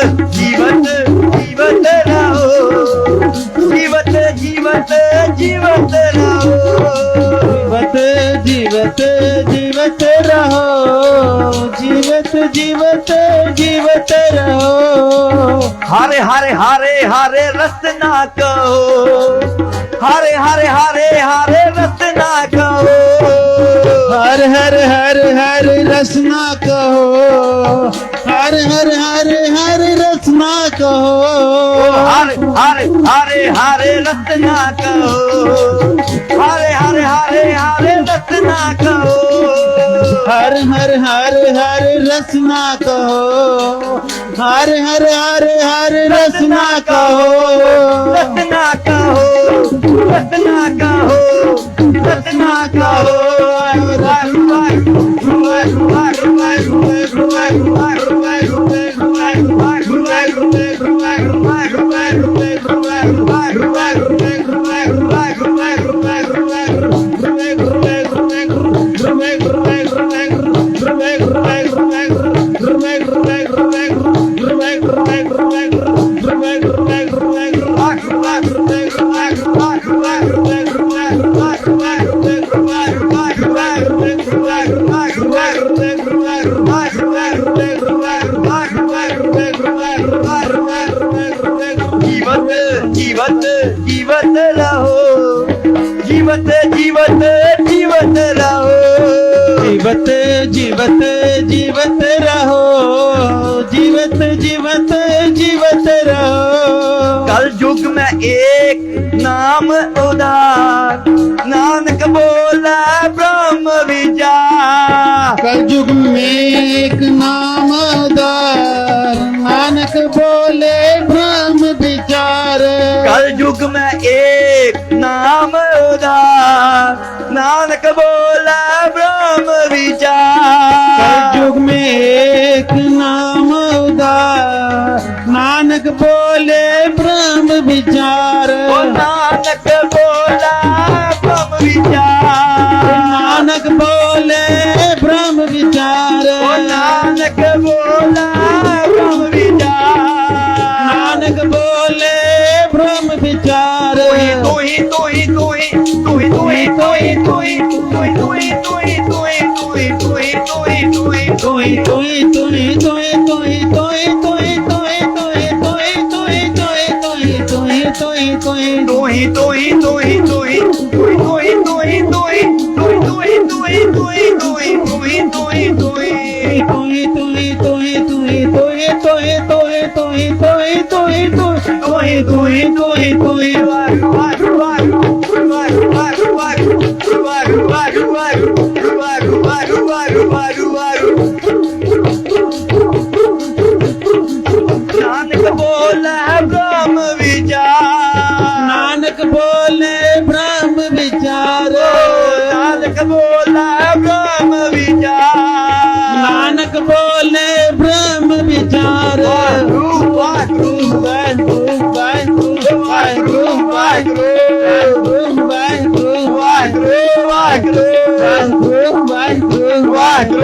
जीवत जीवत रहो जीवत जीवत जीवत रहो जीवत जीवत रहो जीवत जीवत जीवत रहो हरे हरे हरे हरे रसना कहो हरे हरे हरे हरे रसना कहो हर हर हर हर रसना कहो हर हर हर हर रसना कहो हरे हरे हरे हरे रसना कहो हरे हरे हरे हरे रसना कहो हर हर हर हर रसना कहो हर हर हर हर रसना कहो रसना कहो रसना कहो रसना कहो जीवत जीवत रहो जीवत जीवत जीवत रहो जीवत जीवत जीवत रहो जीवत जीवत जीवत रहो कल युग में एक नाम उदार नानक बोला ब्रह्म विचार कल युग में एक नाम उदार नानक बोले ब्रह्म विचार कल युग में एक नाम उदार नानक बोला ब्रह्म विचार कल युग में एक नाम उदार नानक बोले ब्रह्म विचार ओ नानक बोला ब्रह्म विचार नानक बोले ब्रह्म विचार ओ नानक बोला ब्रह्म विचार नानक बोले ब्रह्म विचार तू ही तू ही तू ही तू ही तू ही तू ही तू ही तू ही तू ही तू ही तू ही तू ही तू ही तू ही तू ही तू ही तोई तोई तोई तोई तोई तोई तोई तोई तोई तोई तोई तोई तोई तोई तू ही तू ही तू ही तू ही तू ही तू ही तू ही तू ही तू ही तू ही तू ही तू ही तू ही तू ही तू ही तोई तोई तोई तोई तोई तोई तोई तोई तोई तोई तोई तोई तोई तोई नानक बोला ब्रह्म विचार नानक बोले ब्रह्म विचार नानक बोला ब्रह्म विचार नानक बोले ब्रह्म विचार वाहिगुरु वाहिगुरु वाहिगुरु वाहिगुरु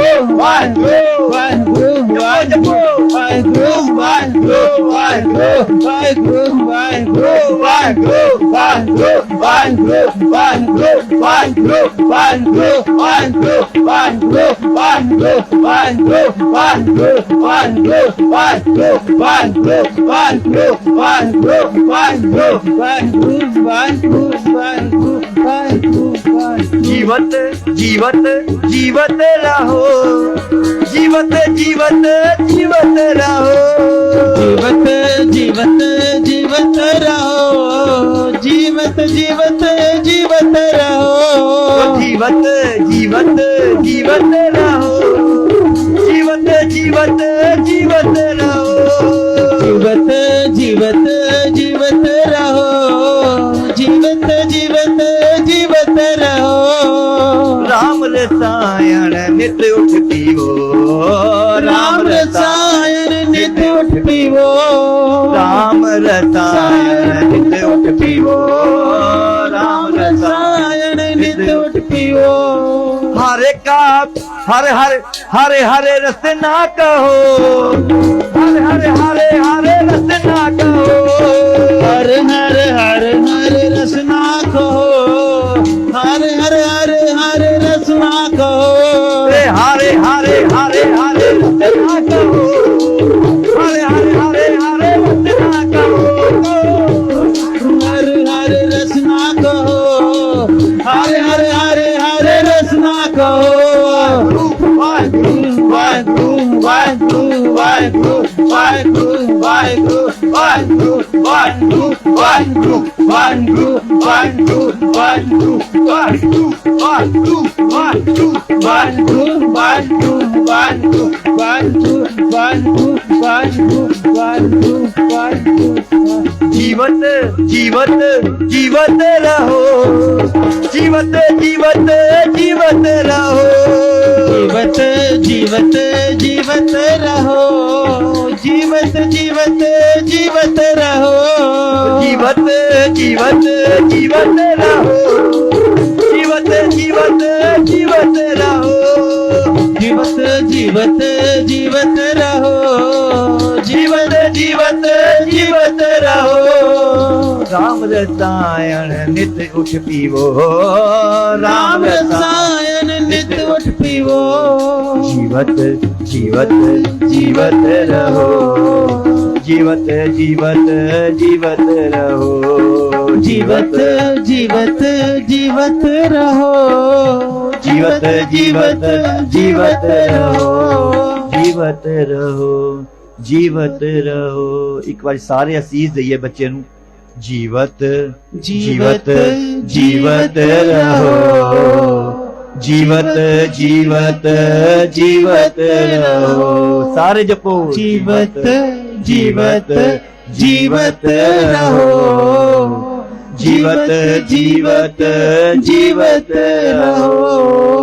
वाहिगुरु वाहिगुरु जीवत जीवत जीवत रहो जीवत जीवत जीवत रहो जीवत जीवत जीवत रहो जीवत जीवत जीवत रहो जीवत जीवत जीवत रहो जीवत जीवत जीवत रहो जीवत जीवत जीवत रहो जीवत जीवत जीवत रहो राम रसायन नित उठ पीवो राम रसायन नित उठ पीवो राम रसायन नित उठ पीवो राम रसायन नित उठ पीवो हरे का हरे हरे हरे हरे रस ना कहो हरे हरे हरे हरे ਵਾਹਿਗੁਰੂ ਵਾਹਿਗੁਰੂ ਵਾਹਿਗੁਰੂ ਵਾਹਿਗੁਰੂ ਵਾਹਿਗੁਰੂ ਵਾਹਿਗੁਰੂ ਵਾਹਿਗੁਰੂ ਵਾਹਿਗੁਰੂ ਵਾਹਿਗੁਰੂ ਵਾਹਿਗੁਰੂ ਵਾਹਿਗੁਰੂ ਵਾਹਿਗੁਰੂ ਵਾਹਿਗੁਰੂ ਵਾਹਿਗੁਰੂ ਵਾਹਿਗੁਰੂ ਵਾਹਿਗੁਰੂ ਵਾਹਿਗੁਰੂ ਵਾਹਿਗੁਰੂ ਵਾਹਿਗੁਰੂ जीवत जीवत जीवत रहो जीवत जीवत जीवत रहो जीवत जीवत जीवत रहो जीवत जीवत जीवत रहो जीवत जीवत जीवत रहो जीवत जीवत जीवत रहो जीवत जीवत जीवत रहो जीवत जीवत जीवत रहो राम रसायन नित उठ पीवो राम रसायन नित उठ पीवो जीवत जीवत जीवत रहो जीवत जीवत जीवत रहो जीवत जीवत जीवत रहो जीवत जीवत जीवत रहो जीवत रहो जीवत रहो एक बार सारे असीस दईए बच्चे नू जीवत जीवत जीवत रहो जीवत जीवत जीवत रहो सारे जपो जीवत जीवत जीवत रहो जीवत जीवत जीवत रहो